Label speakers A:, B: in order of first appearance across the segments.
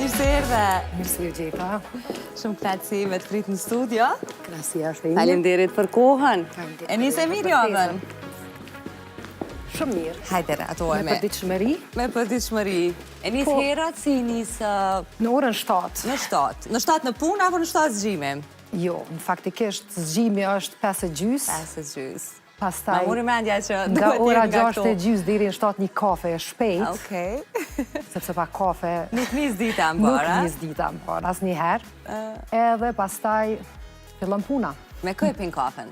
A: Mirë se erdhe.
B: Mirë se ju gjeta.
A: Shumë knaqësi me të prit në studio.
B: Knaqësia është e ime.
A: Faleminderit për kohën. E nisë mirë javën.
B: Shumë mirë.
A: Hajde ratojme.
B: Me përditshmëri.
A: Me përditshmëri. E nisë herat si nisë...
B: Në orën 7.
A: Në 7. Në 7 në punë apo në 7 zgjime?
B: Jo, në faktikisht zgjimi është 5:30.
A: 5:30.
B: Pastaj...
A: Ma muri mendja që
B: nga
A: duhet
B: ora
A: jetë nga këto.
B: 6:30 deri në 7 një kafe e shpejt.
A: Okej.
B: Sepse pa kafe...
A: Nuk nis dita më
B: Nuk
A: bërë.
B: nis dita më bërë, asnjëherë. Edhe pastaj fillon puna.
A: Me kë e pin kafen?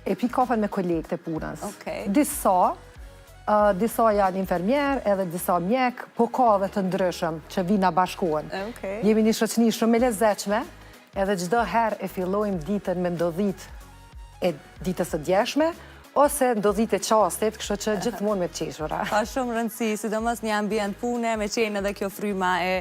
B: E pi kafen me kolegët e punës.
A: Okej.
B: Disa janë infermier, edhe disa mjek, po ka dhe të ndryshëm që vina bashkohen.
A: Okej.
B: Jemi një shoqëni shumë e lezetshme, edhe çdo herë e fillojmë ditën me ndodhit e ditës së djeshme, ose ndodhit e qastit, kështu që gjithmonë me qeshura.
A: Ka shumë rëndësi, sidomos një ambient pune, me qenë edhe kjo fryma e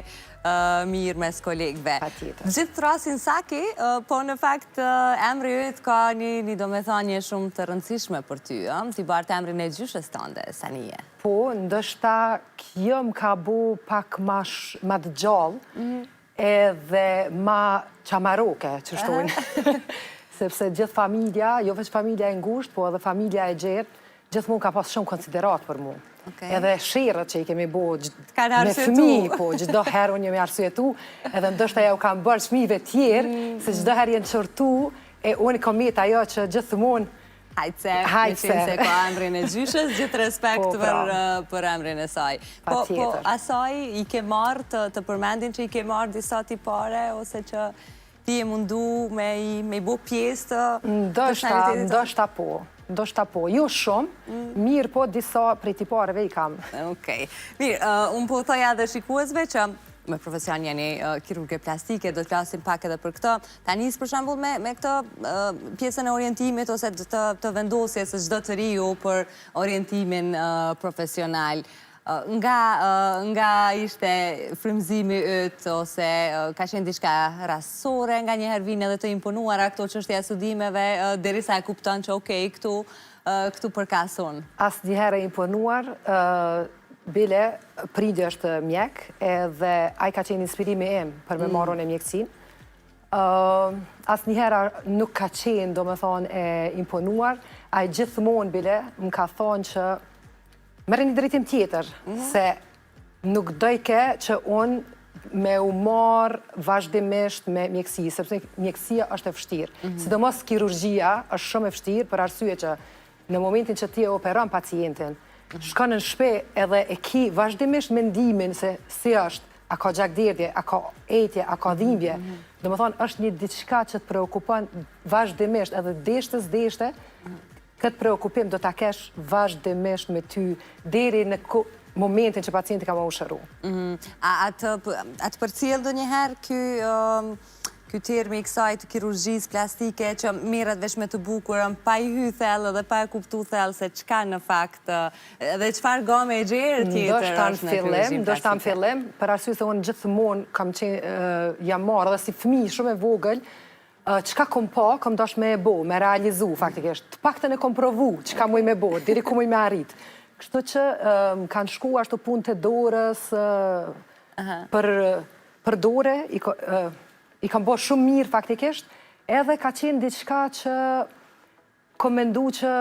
A: mirë mes kolegëve.
B: Patjetër.
A: Gjithë rasin saki, po në fakt emri yt ka një domethënie shumë të rëndësishme për ty, ti bart emrin e gjyshes tënde, Sania.
B: Po, ndoshta kjo më ka bu pak ma të gjallë, edhe ma qamaroke, që shtojnë. Sepse gjithë familja, jo veç familja e ngushtë, po edhe familja e gjerë, gjithmonë ka pas shumë konsiderat për mu. Edhe sherët që i kemi bo me fëmi, po çdo herë unë jemi arsyetu, edhe ndoshta ja u kam bërë fëmijëve tjerë, se çdo herë jenë qërtu, e unë kom jetë ajo që gjithmonë
A: Hajtse, me qenë se ka emrin e gjyshes, gjithë respekt për emrin e saj. Po asaj i ke marrë të përmendin që i ke marrë disa tipare, ose që ti e mundu me i bo pjesë të personalitetit?
B: Ndoshta po, jo shumë, mirë po disa prej tipareve i kam.
A: Okej. Mirë, unë po thoja dhe shikuesve që me profesion jeni kirurge plastike, do të flasim pak edhe për këtë. Ta nisë për shembull me këtë pjesën e orientimit ose të vendosjes së çdo të riu për orientimin profesional. Nga ishte frymëzimi yt, ose ka qenë diçka rastësore, nga njëherë vinë edhe të imponuara këto çështja e studimeve, derisa e kupton që okej, këtu përkasun?
B: Asnjëherë e imponuar, bile, prindi është mjek, edhe ai ka qenë inspirimi im për me marrën e mjekësinë. Asnjëherë nuk ka qenë, domethënë, e imponuar, ai gjithmonë bile më ka thonë që merre një drejtim tjetër, se nuk dojke që unë me u marë vazhdimisht me mjekësi, sepse mjekësia është e vështirë. Sidomos kirurgjia është shumë e vështirë, për arsye që në momentin që ti e operon pacientin, shkon në shtëpi edhe e ki vazhdimisht mendimin se si është, a ka gjakderdhje, a ka etje, a ka dhimbje. Domethënë është një diçka që të preokupon vazhdimisht, edhe deshte, këtë preokupim do t'a kesh vazhdimisht me ty, deri në momentin që pacienti ka më u shëru.
A: A të përcjell do njëherë ky termi i kësaj të kirurgjisë plastike që merret veç me të bukurën, pa i hy thellë dhe pa e kuptu thellë se çka në fakt, dhe çfarë game e gjerë tjetër është në kirurgjinë plastike?
B: Ndoshta në fillim, për arsye se unë gjithmonë jam marrë edhe si fëmijë shumë e vogël, qka kom pa, kom dash me e bo, me realizu, faktikisht. Të paktën e kom provu, qka muj me bo, diri ku muj me arrit. Kështu që më kanë shku ashtu punë të dorës, për dore, i kam bo shumë mirë, faktikisht, edhe ka qenë diçka që kom mendu që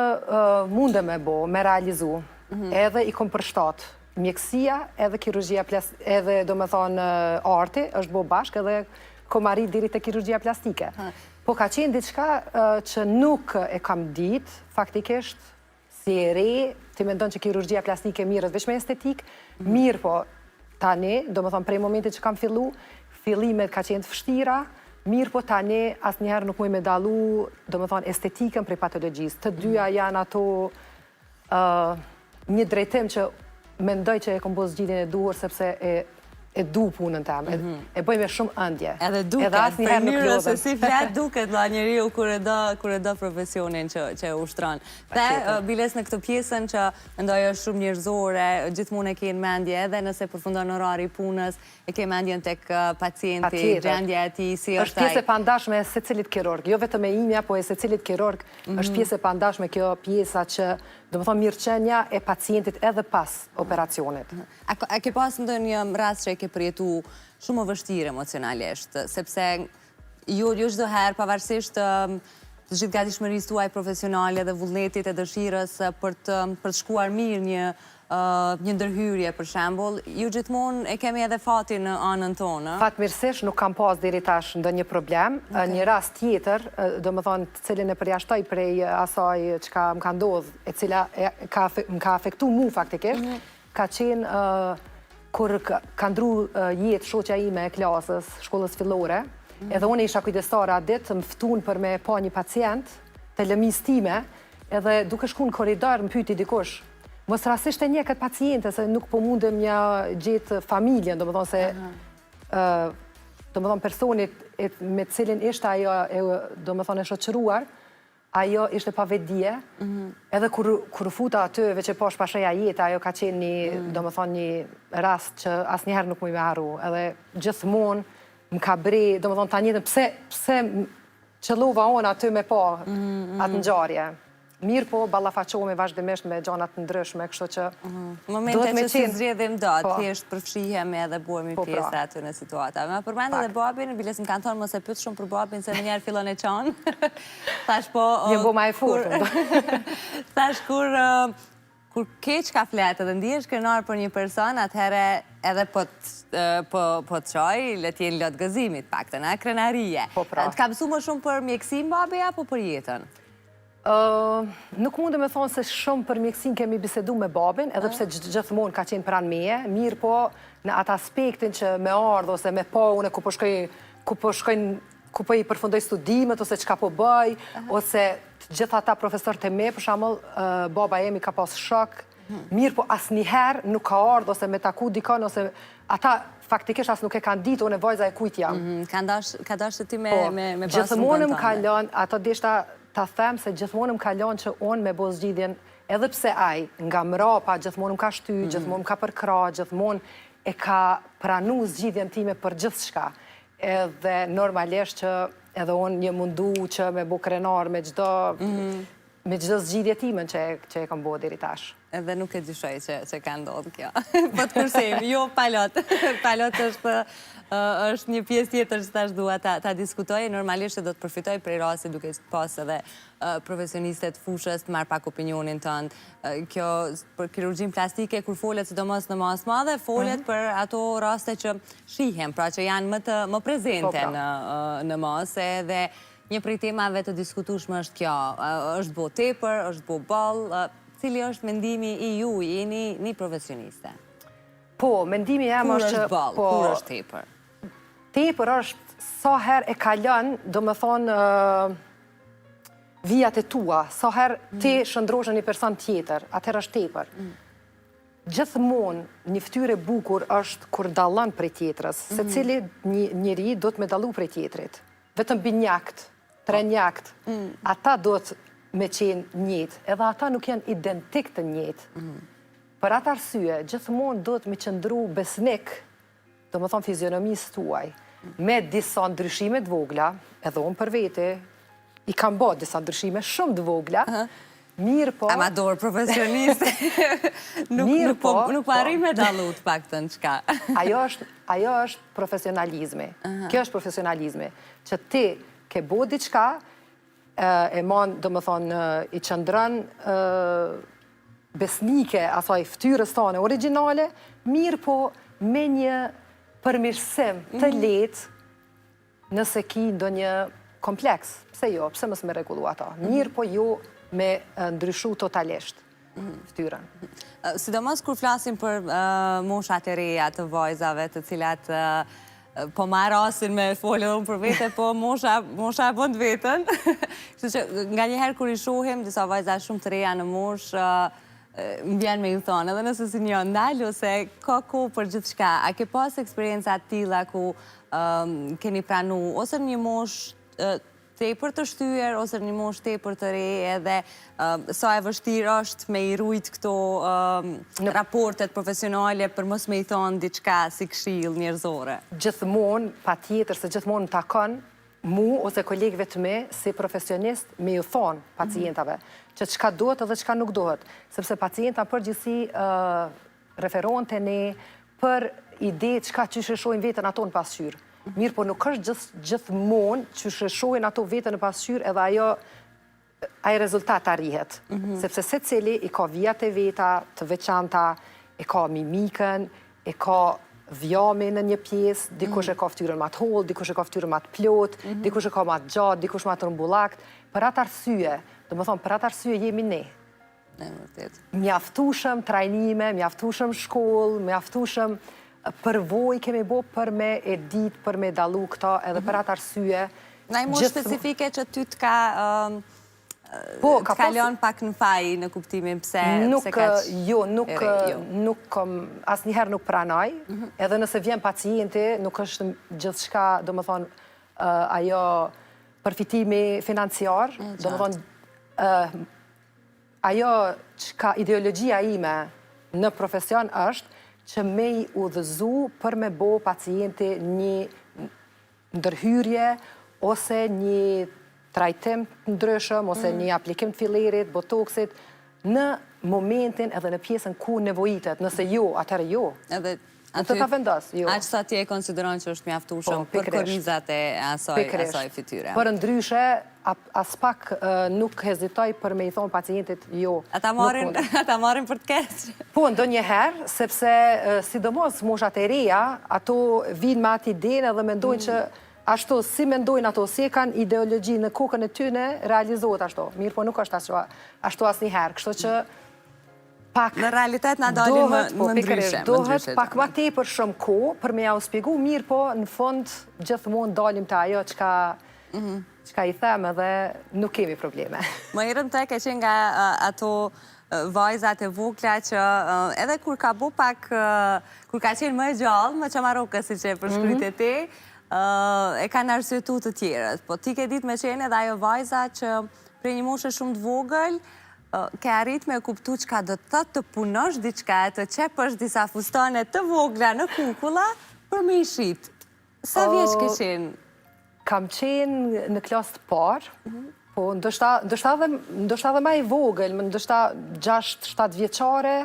B: munde me bo, me realizu. Edhe i kom përshtat. Mjekësia, edhe kirurgjia, edhe do me thonë arti, është bo bashkë, edhe kom arrit diri të kirurgjia plastike. Po ka qenë diçka që nuk e kam ditë, faktikisht, si e re, ti mendon që kirurgjia plastike mirët veç me estetik, mirë po tani, do me thonë prej momentit që kam fillu, fillimet ka qenë të vështira, mirë po tani asnjëherë nuk muj me dallu, do me thonë estetikën prej patologjisë. Të dyja janë ato një drejtim që mendoj që e kom bo zgjidhjen e duhur, sepse e du punën tam, e bëj me shumë ëndje.
A: Edhe duket, për njërë se si flet duket la njeriu kur e do profesionin që ushtron. Dhe biles në këtë pjesën që ndoj është shumë njerëzore, gjithmonë e ke në mendje, edhe nëse përfundon orari punës, e ke mendjen tek pacienti, gjendja e tij, si është ai.
B: Është pjesë e pandashme e secilit kirurg, jo vetëm e imja, po e secilit kirurg, është pjesë e pandashme kjo pjesa që do më thonë mirëqenja e pacientit edhe pas operacionit.
A: A ke pas ndonjë rast që e ke ke përjetu shumë më vështirë emocionalisht, sepse jo çdo herë pavarësisht të gjithë gatishmërisë tuaj profesionale dhe vullnetit e dëshirës për të shkuar mirë një ndërhyrje për shembull, ju gjithmonë e kemi edhe fatin në anën tonë.
B: Fatmirësisht nuk kam pas deri tash ndonjë problem. Një rast tjetër, domethënë të cilin e përjashtoj prej asaj çka më ka ndodhur, e cila më ka afektuar mua faktikisht, ka qenë kur ka ndru jetë shoqja ime e klasës, shkollës fillore, edhe unë isha kujdestare atë ditë, më ftun për me pa një pacient të lëmis time, edhe duke shku në korridor më pyeti dikush, mos rastisht e nje këtë paciente, se nuk po mundem një gjetë familjen, domethënë se domethënë personit me cilin ishte ajo domethënë e shoqëruar, ajo ishte pa vetdije, edhe kur futa aty, veç e pash pasheja jeta, ajo ka qenë domethënë një rast që asnjëherë nuk më i harru, edhe gjithmonë më ka bre, domethënë ta njëjtën pse qëllova unë aty me pa atë ngjarje. Mirë po, ballafaqohemi vazhdimisht me gjëra të ndryshme, kështu që
A: momente që si zgjedhim dot, thjesht përfshihemi edhe buhemi pjesë aty në situata. Më përmend edhe babin, biles më kanë thonë mos e pyet shumë për babin se ndonjëherë fillon e çon. Thash po.
B: Je bo më e furtur.
A: Thash kur keq ka fletë dhe ndihesh krenar për një person, atëherë edhe po të qoj, le t'jen lot gëzimit paktën, krenarie. Të ka mësu më shumë për mjekësim babi apo për jetën?
B: Nuk mundë me thonë se shumë për mjekësin kemi bisedu me babin, edhe pse gjithmonë ka qenë pranë meje, mirë po në atë aspektin që me ardhë ose me pa une ku po i përfundoj studimet, ose qka po bëj, ose gjitha ta profesor të me, për shembull, baba jemi ka pas shok, mirë po asnjëherë nuk ka ardhë ose me taku dikon, ose ata faktikisht as nuk e kanë ditë, unë e vajza e kujt jam.
A: Ka dash të ti me pasën kontanë.
B: Gjithmonë më kalon, ato deshta ta them se gjithmonë më kalon që unë me bo zgjidhjen, edhe pse ai nga mrapa gjithmonë më ka shty, gjithmonë më ka përkra, gjithmonë e ka pranu zgjidhjen time për gjithçka. Edhe normalisht që edhe unë një mundu që me bo krenar me çdo zgjidhje timen që e kam bo deri tash.
A: Edhe nuk e dyshoj që ka ndodhë kjo. Po të kursejmë, jo palot. Palot është një pjesë tjetër që tash dua ta diskutoj. Normalisht do të përfitoj prej rasti duke pas edhe profesionistet fushës të marrë pak opinionin tënd. Kjo për kirurgjin plastike, kur folet sidomos në masë madhe, folet për ato raste që shihem, pra që janë më prezente në masë, edhe një prej temave të diskutueshme është kjo. Është bo tepër, është bo ballë, cili është mendimi i ju, jeni një profesioniste?
B: Po, mendimi jam është që...
A: Kur është ballë, kur është tepër?
B: Tepër është sa herë e kalon, do më thonë, vijat e tua, sa herë ti shëndrosh në një person tjetër, atëherë është tepër. Gjithmonë një fytyrë e bukur është kur dallon prej tjetrës, se cili njeri do të me dallu prej tjetrit. Vetëm binjakt, trenjakt, ata do të me qenë njëtë, edhe ata nuk janë identik të njëtë. Për atë arsye, gjithmonë do të me qëndru besnik, do më thonë fizionomisë tuaj, me disa ndryshime të vogla, edhe unë për vete, i kam bo disa ndryshime shumë të vogla, mirë po...
A: Ama dorë profesioniste, nuk po arrim me dallu të paktën çka.
B: Ajo është profesionalizmi. Kjo është profesionalizmi, që ti ke bo diçka, e mon, do më thonë, i qëndrën besnike asaj ftyrës tane originale, mirë po me një përmirësim të letë nëse ki ndo një kompleks. Pse jo, pse mës me regullu ata. Mirë po jo me ndryshu totalisht ftyrën.
A: Sidomos kur flasim për moshat e reja të vajzave të cilat po marë asin me folë unë për vete, po mosha e bënd vetën. Kështu që nga njëherë kur i shohim, disa vajza shumë të reja në mosh, më vjen me ju thonë, edhe nëse si një ndalë, ose ka kohë për gjithë shka. A ke pas eksperiencat tilla ku keni pranu, ose një mosh tepër të shtyer, ose një mosh tepër të re, edhe sa e vështirë është me i rujt këto raportet profesionale për mos me i thonë diçka si këshill njerëzore?
B: Gjithmonë, pa tjetër se gjithmonë më takon mu ose kolegëve të me si profesionist me ju thonë pacientave që çka duhet edhe çka nuk duhet. Sepse pacienta përgjithsi referohen te ne për ide çka qysh e shohin veten ato në pasqyrë. Mirë, po nuk është gjithmonë qysh e shohin ato veten në pasqyrë edhe ai rezultat arrihet. Sepse secili i ka vijat e veta të veçanta, e ka mimikën, e ka vjamin në një pjesë, dikush e ka ftyrën më të hollë, dikush e ka ftyrën më të plotë, dikush e ka më të gjatë, dikush më të rrumbullakt. Për atë arsye, domethënë për atë arsye jemi ne. Mjaftueshëm trajnime, mjaftueshëm shkollë, mjaftueshëm përvojë kemi bo për me e ditë, për me dallu këto, edhe për atë arsye.
A: Na i moshë specifike që ty të kalon pak në faj në kuptimin pse ka
B: Jo, nuk asnjëherë nuk pranoj, edhe nëse vjen pacienti, nuk është gjithçka, domethënë ajo përfitimi financiar, domethënë ajo çka ideologjia ime në profesion është që me i udhëzu për me bo pacienti një ndërhyrje ose një trajtim të ndryshëm ose një aplikim të fillerit, botoksit, në momentin edhe në pjesën ku nevojitet. Nëse jo, atëherë jo. Në të ta vendos, jo.
A: Aq sa ti e konsideron që është mjaftueshëm për kornizat e asaj fytyre.
B: Për ndryshe, as pak nuk hezitoj për me i thonë pacientit jo.
A: Ata marrin për të keq.
B: Po, ndonjëherë, sepse sidomos moshat e reja, ato vinë me atë idenë edhe mendojnë që ashtu si mendojnë ato, si e kanë ideologji në kokën e tyne, realizohet ashtu. Mirë, po nuk është ashtu asnjëherë. Kështu që
A: në realitet na dalin më ndryshe.
B: Dohet pak ma tepër shumë kohë për me ja u shpjegu, mirë po në fund gjithmonë dalim të ajo çka i them edhe nuk kemi probleme.
A: Më herën tek e që nga ato vajzat e vogla që edhe kur ka bu pak, kur ka qenë më e gjallë, më qamarokë si që përshkryt e ti, e kanë arsyetu të tjerët. Po ti ke ditë me qenë edhe ajo vajza që prej një moshë shumë të vogël, ke arrit me kuptu qka do të të punosh diqka e të qepësh disa fustane të vogla në kukulla për me i shit. Sa vjeç ke qenë?
B: Kam qenë në klasë të parë, po ndoshta edhe ma i vogël, ndoshta 6-7 vjeçare,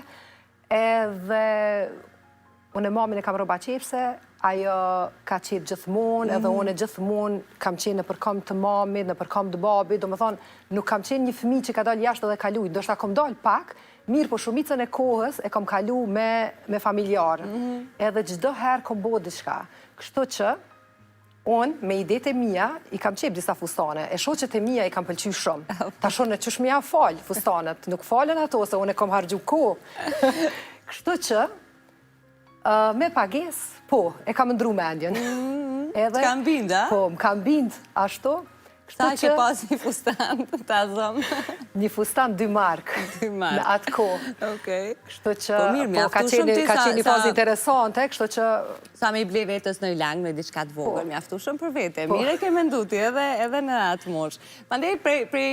B: edhe unë e mamin e kam roba qepse, ajo ka qenë gjithmonë, edhe unë gjithmonë kam qenë në përkom të mamit, në përkom të babit, do më thonë, nuk kam qenë një fëmijë që ka dalë jashtë edhe kaluj, do shta kom dalë pak, mirë po shumicën e kohës e kom kalu me familjarë, edhe gjdo herë kom bo diçka. Kështu që, unë me idete mija i kam qep disa fustane, e shoqet e mija i kam pëlqy shumë. Ta shonë në qësh me ja falë fustanet, nuk falën ato, se unë e kom hargju kohë. Kështu që, me pages, po, e kam ndru mendjen.
A: Të kam bind, a?
B: Po, më kam bind, ashtu.
A: Sa ke pas një fustan të azëm?
B: Një fustan 2 mark.
A: 2 mark.
B: Në atë ko.
A: Okej.
B: Kështu që, ka qenë një fazë interesante, kështu që...
A: Sa me i ble vetës në i langë me diçka të vogël, mjaftu shumë për vete. Mire ke mendu ti edhe në atë mosh. Mandej prej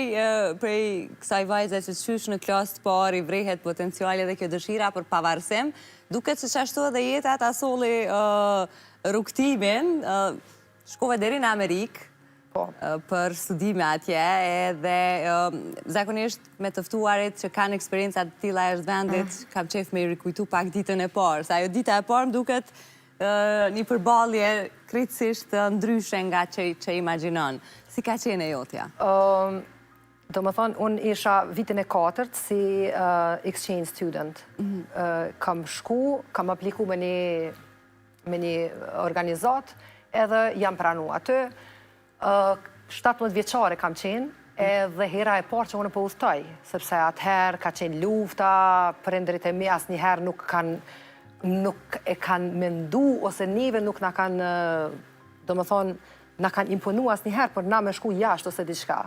A: kësaj vajze që qysh në klasë të parë i vrehet potenciali dhe kjo dëshira për pavarësim, duket që qashtu edhe jetë atë asoli rrugtimin, shkove deri në Amerikë, për studime atje, edhe zakonisht me tëftuarit që kanë eksperiencat të tilla jashtë vendit, kam qef me i rikujtu pak ditën e parë. Sa ajo dita e parë më duket një përballje krejtësisht ndryshe nga që imagjinon. Si ka qenë e jotja?
B: Do më thonë, unë isha vitin e 4 si exchange student. Kam shku, kam apliku me një organizat, edhe jam pranu aty. 17 vjeçare kam qenë, edhe hera e parë që unë po udhtoj, sepse atëherë ka qenë lufta, prindrit e mi asnjëherë nuk e kanë mendu, ose neve nuk na kanë, do më thonë, na kanë imponu asnjëherë për na me shku jashtë ose diçka.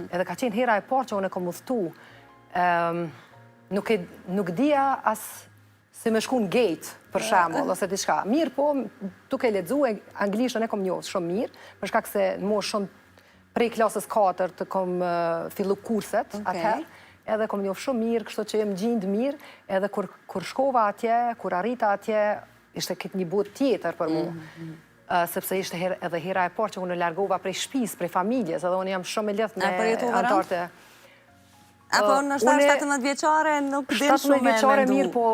B: Edhe ka qenë hera e parë që unë e kom udhtu. Nuk dija as si me shku në gate, për shembull, ose diçka. Mirë po, duke lexu anglishten e kom njohur shumë mirë, për shkak se në moshë shumë prej klasës 4 të kom fillu kurset atëherë, edhe kom njohur shumë mirë, kështu që jem gjindë mirë, edhe kur shkova atje, kur arrita atje, ishte këtë një botë tjetër për mu. Sepse ishte edhe hera e parë që unë largova prej shtëpisë, prej familjes, edhe unë jam shumë e lidhur me anëtarët.
A: Apo në 17 vjeqare nuk din shumë me
B: 17 vjeqare
A: mendu.
B: mirë, po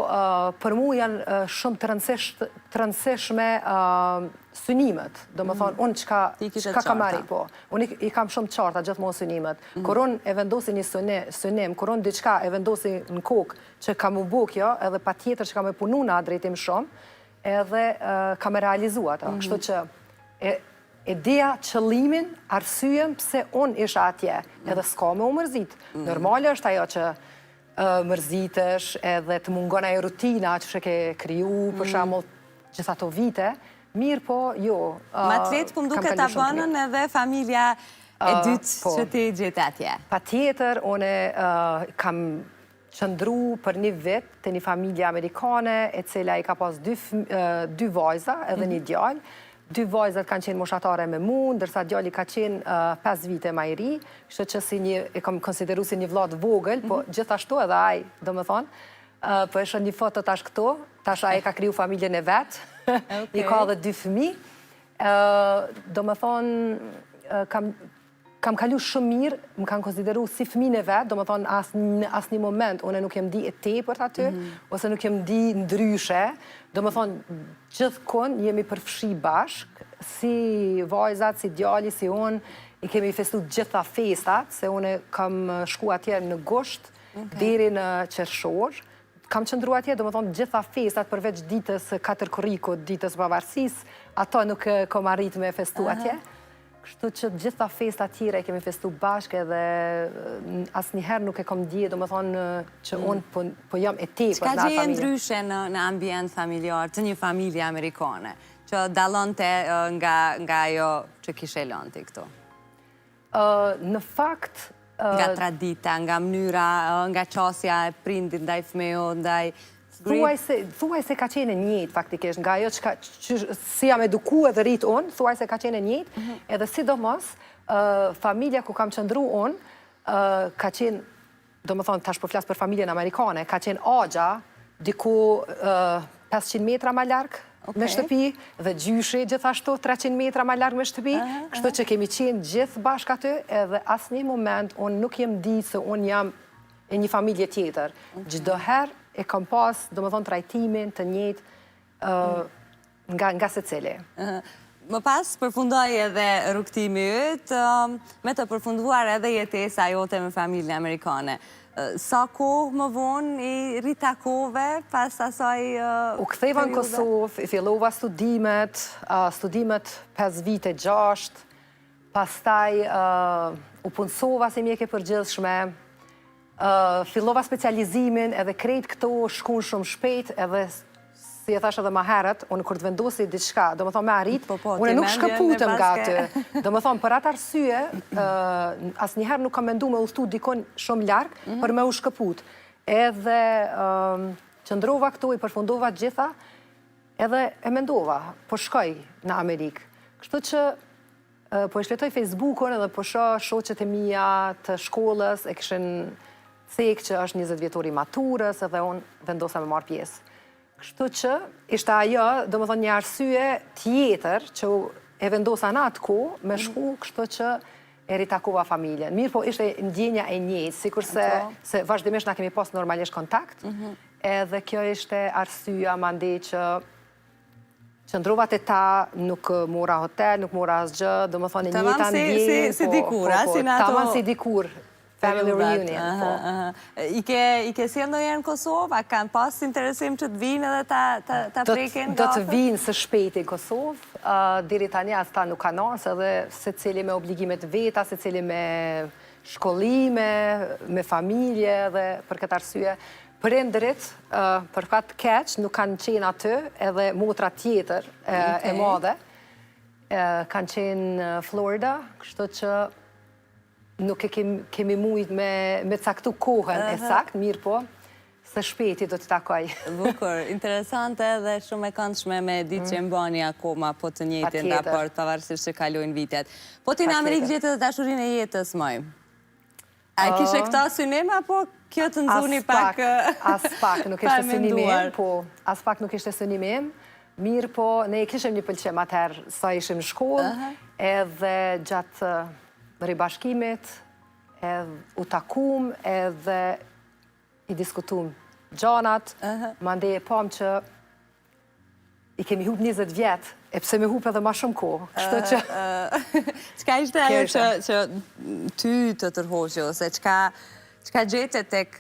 B: për mu janë shumë të rëndësishme synimet. Do më thonë, unë qka kam marri, po. Unë i kam shumë qarta gjithmonë synimet. Kur unë e vendosi një synim, kur unë diqka e vendosi në kokë që kam u bo kjo, edhe pa tjetër që kam e punu në drejtim shumë, edhe kam e realizua ta. Kështu që ideja, qëllimin, arsyen pse unë isha atje, edhe s'ka me u mërzit. Normale është ajo që mërzitesh edhe të mungon ajo rutina që ke kriju, për shembull gjitha ato vite, mirë po, jo.
A: Ma të letë për mduke të bënën edhe familja e dytë që ti gjithë atje.
B: Pa tjetër, unë kam qëndru për një vit të një familje amerikane, e cila i ka pas dy vajza edhe një djallë. 2 vajzat kanë qenë moshatare me mu, ndërsa djalli ka qenë 5 vite ma i ri, kështë që e kam konsideru si një vllaj vogël, po gjithashtu edhe aj, do më thonë, po është një foto tash këto, tash aj ka kriju familjen e vetë, i ka dhe 2 fëmijë, do më thonë, kam kalu shumë mirë, më kanë konsideru si fëmijën e vetë, do më thonë, as një moment, une nuk jem di e tepërt aty, ose nuk jem di ndryshe, do më thonë, gjithkon jemi përfshi bashk, si vajzat, si djali, si unë, i kemi festu gjitha festat, se une kam shku atje në gusht, deri në qershor, kam qëndru atje, do më thonë, gjitha festat, përveç ditës 4 korrikut, ditës pavarësis, ato nuk kom arrit me festu atje. Kështu që gjitha festat tjera i kemi festu bashkë edhe asnjëherë nuk e kom dje, do më thonë që unë po jam e tepër në
A: Qka gjeje
B: familje.
A: ndryshe në ambient familjar të një familje amerikane, që dalonte nga ajo që kishe lënë ti këtu?
B: Në fakt...
A: Nga tradita, nga mënyra, nga qasja e prindit, ndaj fëmijë, ndaj...
B: Thuaj se ka qenë njëjtë faktikisht, nga ajo që si jam eduku edhe rrit unë, thuaj se ka qenë njëjtë, edhe sidomos, familja ku kam qëndru unë, ka qenë, do më thonë, tash po flas për familjen amerikane, ka qenë agja, diku 500 metra ma larg me shtëpi, dhe gjyshi gjithashtu 300 metra ma larg me shtëpi, kështu që kemi qenë gjithë bashkë aty, edhe asnjë moment unë nuk jem di se unë jam e një familje tjetër. Çdo herë e kam pas, do më thonë, trajtimin të njëjtë nga secili.
A: Më pas përfundoj edhe rrugtimi yt, me të përfunduar edhe jetesa jote me familjen amerikane. Sa kohë më vonë i ritakove pas asaj periude?
B: U ktheva në Kosovë, fillova studimet 5 vite 6, pastaj u punësova si mjeke përgjithshme, fillova specializimin edhe krejt këto shkun shumë shpejt edhe si e thash edhe ma herët, unë kur të vendosi diçka, do më thonë me arrit, unë nuk shkëputëm nga aty. Do më thonë, për atë arsye, as njëherë nuk kam mendu me udhtu dikon shumë larg, për me u shkëput. Edhe qëndrova këtu, i përfundova gjitha, edhe e mendova, po shkoj në Amerikë. Kështu që po e shletoj Facebookun edhe po shoqet e mia të shkollës, e kishin cek që është 20 vjetori maturës edhe unë vendosa me marrë pjesë. Kështu që ishte ajo, do më thonë një arsye tjetër që e vendosa në atë ku me shku, kështu që e ritakova familjen. Mirë po ishte ndjenja e njëjtë, sikur se vazhdimisht na kemi pas normalisht kontakt, edhe kjo ishte arsyeja mandej që qëndrova te ta, nuk mora hotel, nuk mora asgjë, do më thonë një ta ndjenjë.
A: Si dikur, si në ato...
B: Tamam si dikur. Family reunion, po.
A: I ke sjellë ndonjëherë në Kosovë? A kanë pas interesim që të vinë edhe ta prekin?
B: Do të vinë së shpejti në Kosovë, deri tani as ta nuk kanë ardhur, edhe secili me obligimet veta, secili me shkollime, me familje dhe për këtë arsye. Prindërit, për fat keq, nuk kanë qenë aty, edhe motra tjetër e madhe, kanë qenë në Florida, kështu që nuk e kemi mujt me caktu kohën e sakt, mirë po, së shpeti do të takoj.
A: Bukur, interesante dhe shumë e këndshme me ditë që mbani akoma po të njëjtin raport, pavarësisht që kalojnë vitet. Po ti në Amerikë gjetë dhe dashurinë e jetës, moj? A kishe këta synim, apo kjo të nxuni pak
B: As pak nuk ishte synimim, po, as pak nuk ishte synimim, mirë po, ne kishim një pëlqim atëherë sa ishim në shkollë, edhe gjatë ribashkimit, u takum edhe i diskutum gjanat, mande e pam që i kemi hup 20 vjetë, e pse me hup edhe ma shumë kohë. Kështu që...
A: Qka ishte ajo që ty të tërhoqë, ose qka gjete tek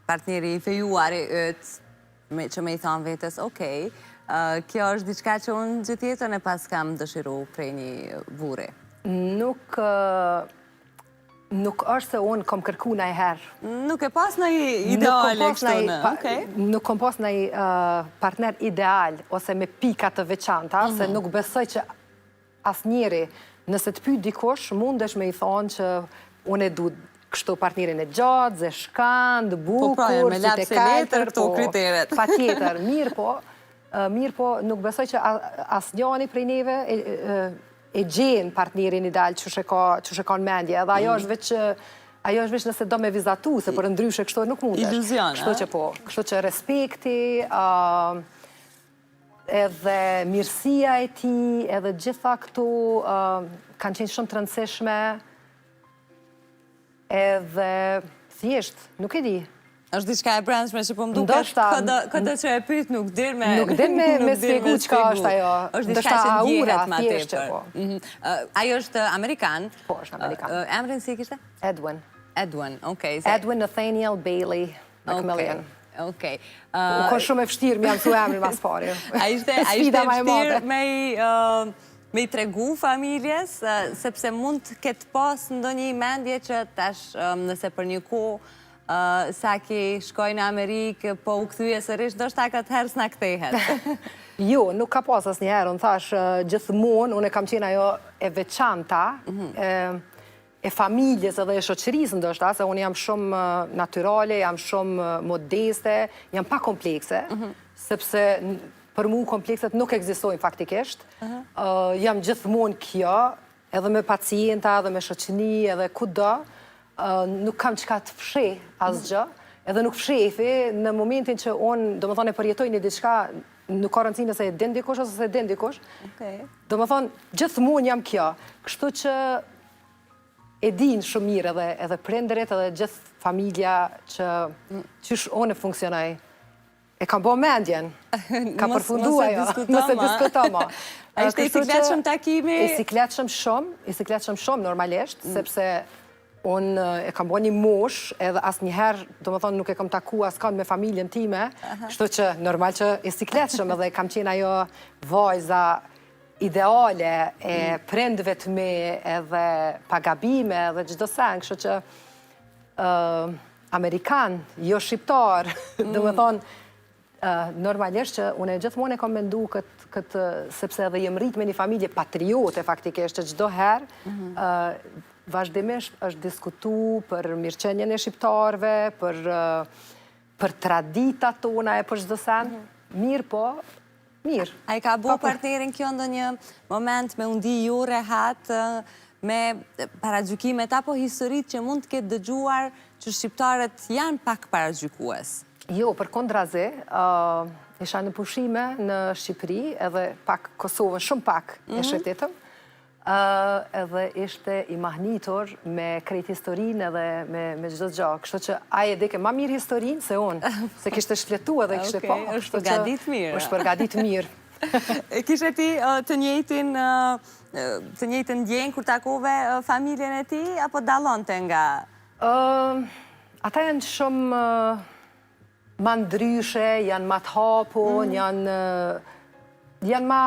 A: partneri i fejuar i ëtë, që me i thanë vetës, okej, kjo është diçka që unë gjithë jetën e pas kam dëshiru prej një buri.
B: Nuk është se unë kom kërku në i herë.
A: Nuk e pas në ideale kështu në, okej?
B: Nuk kom pas në i partner ideal, ose me pika të veçanta, se nuk besoj që as njeri, nëse të pyet dikush, mundesh me i thonë që unë e du kështu partnerin e gjatë, zeshkand, bukur,
A: me lapse letër, këto kriteret.
B: Pa tjetër, mirë po, nuk besoj që as njani prej neve e gjenë partnerin ideal që shë në mendje, edhe ajo është veç nëse do me vizatu, se për ndryshe kështu nuk mundesh.
A: Iluzion,
B: Kështu që po, kështu që respekti, edhe mirësia e ti, edhe gjitha këtu kanë qenë shumë të rëndësishme, edhe thjesht, nuk e di.
A: është diçka e brendshme që po më duket këtë që e pyet nuk din me
B: Nuk din me spjegu çka është ajo.
A: Është diçka që ndjehet ma tepër. Ajo është amerikan.
B: Po, është amerikan.
A: Emrin si kishte?
B: Edwin.
A: Edwin, okej.
B: Edwin Nathaniel Bailey McMillian.
A: Okej.
B: U konë shumë e vështirë, mi jam su emrin mas pari.
A: A ishte e vështirë me i tregu familjes, sepse mund të ketë pas ndonjë mendje që tash nëse për një kohë sa ki shkoj në Amerikë, po u këthyje sërish, do shta këtë herë s'na kthehet.
B: Jo, nuk ka pas asë një herë, unë thash gjithmonë, unë e kam qenë ajo e veçanta, e familjes edhe e shoqërisë ndoshta, se unë jam shumë natyrale, jam shumë modeste, jam pa komplekse, sepse për mu komplekset nuk ekzistojnë faktikisht. Jam gjithmonë kjo, edhe me pacienta, edhe me shoqëni, edhe kudo, nuk kam qka të fshej asgjë, edhe nuk fshefi në momentin që unë, do më thonë, e përjetoj një diçka, nuk ka rëndësi nëse e din dikush ose se din dikush. Do më thonë, gjithmonë jam kjo. Kështu që e din shumë mirë edhe prenderit edhe gjithë familja që qysh unë e funksionaj. E kam bo mendjen, ka përfundu ajo, mëse diskutoma.
A: A ishte i sikletshëm takimi?
B: I sikletshëm shumë normalisht, sepse unë e kam bo një mosh, edhe asë njëherë, do më thonë, nuk e kam taku asë kanë me familjen time, shto që normal që e sikletshëm edhe kam qenë ajo vajza ideale e prendve të me edhe pagabime edhe gjithdo sen, kështu që Amerikan, jo shqiptar, do më thonë, normalisht që unë e gjithmonë e kam mendu këtë, sepse edhe jem rrit me një familje patriote faktikisht, që gjithdo herë, vazhdimisht është diskutu për mirëqenjen e shqiptarve, për traditat tona e për çdo sen. Mirë po, mirë.
A: A i ka bo partnerin kjo ndo një moment me undi ju rehat me paragjykimet apo historit që mund të ketë dëgjuar që shqiptarët janë pak paragjykues?
B: Jo, për kondrazi, isha në pushime në Shqipëri edhe pak Kosovën, shumë pak e shëtetëm, edhe ishte i mahnitur me krejt historinë edhe me gjithë gjë. Kështu që aje dike ma mirë historinë se unë, se kishte shfletu edhe kishte po.
A: është përgadit mirë.
B: është përgadit mirë.
A: Kishe ti të njëjtën ndjenjë kur takove familjen e ti, apo dallonte nga?
B: Ata janë shumë ma ndryshe, janë ma të hapun, janë ma,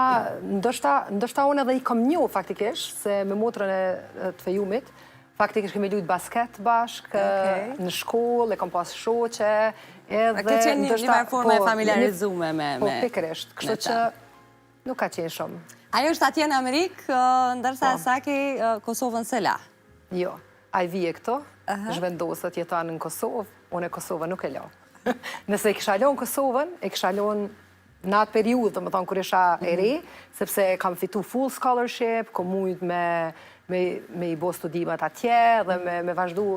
B: ndoshta unë edhe i kom njo faktikisht, se me motrën e të fejumit, faktikisht kemi lujt basket bashk, në shkollë, e kom pas shoqe, edhe...
A: Këtë qenë një marë forma e familiarizume me...
B: Po, pikërisht, kështu që nuk ka qenë shumë.
A: Ajo është atje në Amerikë, ndërsa Saki Kosovën se la?
B: Jo, a i vije këto, zhvendosët jetanë në Kosovë, unë e Kosovën nuk e la. Nëse e kisha lonë Kosovën, e kisha lonë në atë periudhë, dhe më thonë, kër isha e re, sepse kam fitu full scholarship, kom mujt me i bo studimet atje, dhe me vazhdu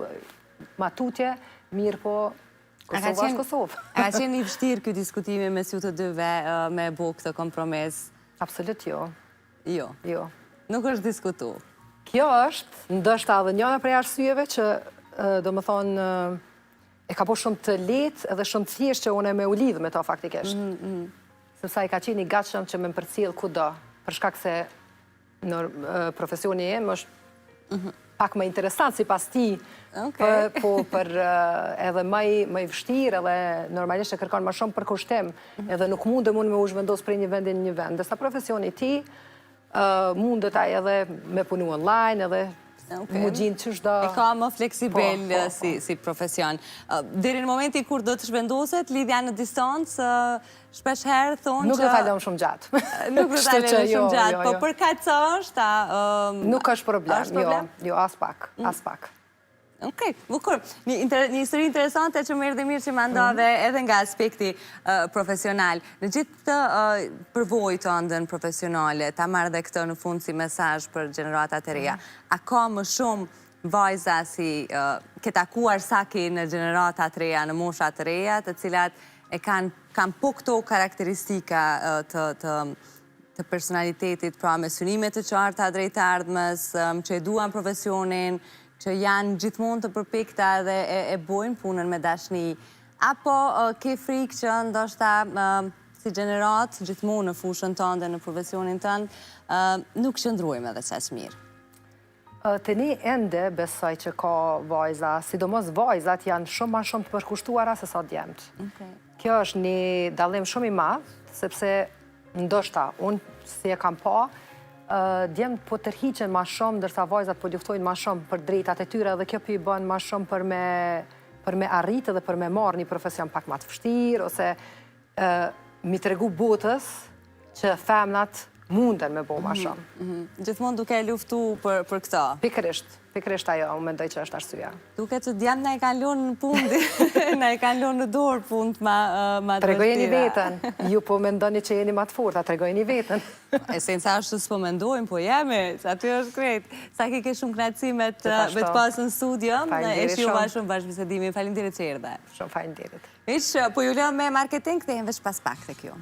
B: matutje, mirë po, Kosova është Kosovë.
A: A qenë i vështirë kjo diskutimi me ju të dyve me bo këtë kompromis?
B: Absolut jo.
A: Jo?
B: Jo.
A: Nuk është diskutu?
B: Kjo është ndoshta edhe njëra prej arsyeve që do më thonë e ka po shumë të lehtë edhe shumë të thjeshtë që unë me u lidh me to faktikisht. Sepse ai ka qenë i gatshëm që me përcjell kudo, për shkak se profesioni im është pak më interesant sipas ti, po për edhe më i vështirë edhe normalisht e kërkon më shumë përkushtim, edhe nuk mundem unë me u zhvendos prej një vendi në një vend. Ndërsa profesioni ti mundet ai edhe me punu online edhe mu gjinë që shdo...
A: E ka më fleksibel si profesion. Deri në momenti kur do të zhvendoset, lidhja në distancë, shpesh herë thonë që...
B: Nuk do t'alëm shumë gjatë.
A: Nuk do t'alëm shumë gjatë, po për ka ca është...
B: Nuk është problem, jo, as pak.
A: Okej, bukur. Një histori interesante që më erdhi mirë që më ndove edhe nga aspekti profesional. Në gjithë të përvoj të ndën profesionale, ta marrë dhe këtë në fund si mesazh për gjeneratat e reja, a ka më shumë vajza si ke takuar saki në gjeneratat reja, në moshat reja, të cilat e kanë po këto karakteristika të personalitetit, pra me synimet të qarta drejt ardhmes, që e duan profesionin, që janë gjithmonë të përpikta dhe e bojnë punën me dashni, apo ke frikë që ndoshta si gjenerat, gjithmonë në fushën tënde dhe në profesionin tënd, nuk qëndrujmë edhe qaq mirë?
B: Të një ende besoj që ka vajza, sidomos vajzat janë shumë ma shumë të përkushtuara se sa djemët. Kjo është një dallim shumë i madh, sepse ndoshta, unë si e kam pa, djemët po tërhiqen ma shumë, ndërsa vajzat po luftojnë ma shumë për drejtat e tyre dhe kjo po i bën ma shumë për me arritë dhe për me marrë një profesion pak ma të vështirë, ose mi tregu botës që femnat munden me bo ma shumë.
A: Gjithmonë duke luftu për këta?
B: Pikërisht ajo, unë mendoj që është arsyeja.
A: Duke që djemë na e kanë lënë në punë, na e kanë lënë në dorë punë ma të vështira.
B: Tregojeni vetën, ju po mendoni që jeni ma të forta, tregojeni vetën.
A: Esenca është s'po mendojmë, po jemi, që aty është krejt. Sa ke shumë knatësi me të pasë në studio, e shiova shumë bashkëbisedimin. Faleminderit që erdhe.
B: Shumë faleminderit.
A: Po ju lëm me marketing, kthehemi veç pas pak tek ju.